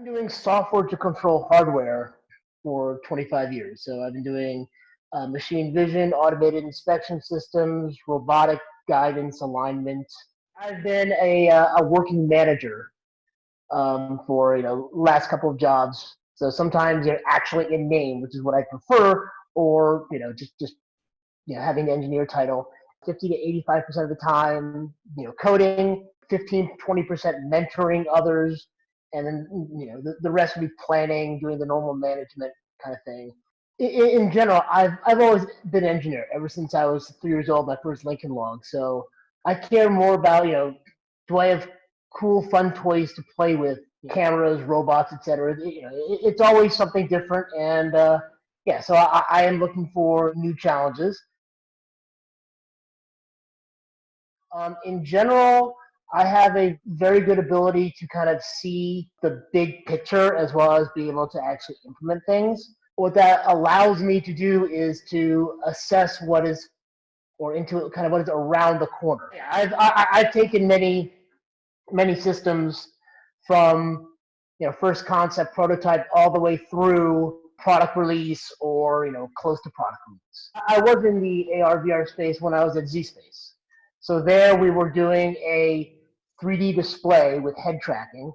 I've been doing software to control hardware for 25 years. So I've been doing machine vision, automated inspection systems, robotic guidance, alignment. I've been a working manager for last couple of jobs. So sometimes they're actually in name, which is what I prefer, or just having the engineer title. 50 to 85% of the time, coding. 15-20% mentoring others, and then the rest would be planning, doing the normal management kind of thing. In general, I've always been an engineer ever since I was 3 years old. My first Lincoln log. So I care more about do I have cool, fun toys to play with, cameras, robots, etc. It's always something different, and yeah. So I am looking for new challenges. In general, I have a very good ability to kind of see the big picture as well as be able to actually implement things. What that allows me to do is to assess what is, or into kind of what is around the corner. I've taken many systems from first concept prototype all the way through product release or close to product release. I was in the AR VR space when I was at ZSpace. So there we were doing a 3D display with head tracking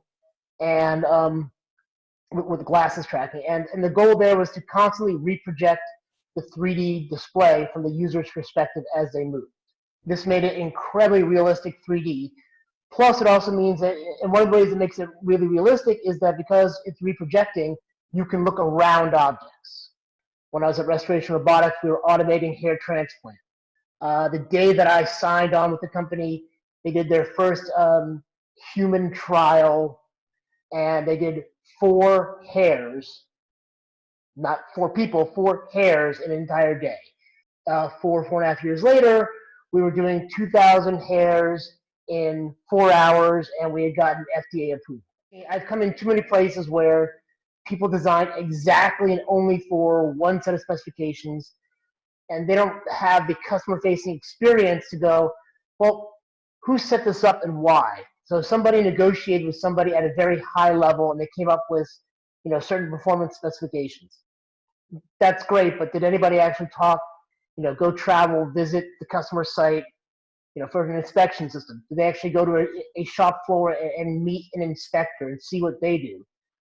and with glasses tracking. And the goal there was to constantly reproject the 3D display from the user's perspective as they move. This made it incredibly realistic 3D. Plus, it also means that, and one of the ways it makes it really realistic is that because it's reprojecting, you can look around objects. When I was at Restoration Robotics, we were automating hair transplant. The day that I signed on with the company, they did their first human trial, and they did 4 hairs, not 4 people, 4 hairs in an entire day. 4.5 years later, we were doing 2,000 hairs in 4 hours, and we had gotten FDA approval. I've come in too many places where people design exactly and only for one set of specifications, and they don't have the customer-facing experience to go, well, who set this up and why? So somebody negotiated with somebody at a very high level, and they came up with, certain performance specifications. That's great, but did anybody actually talk, go travel, visit the customer site, for an inspection system? Did they actually go to a shop floor and meet an inspector and see what they do?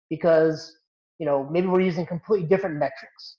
Because, maybe we're using completely different metrics.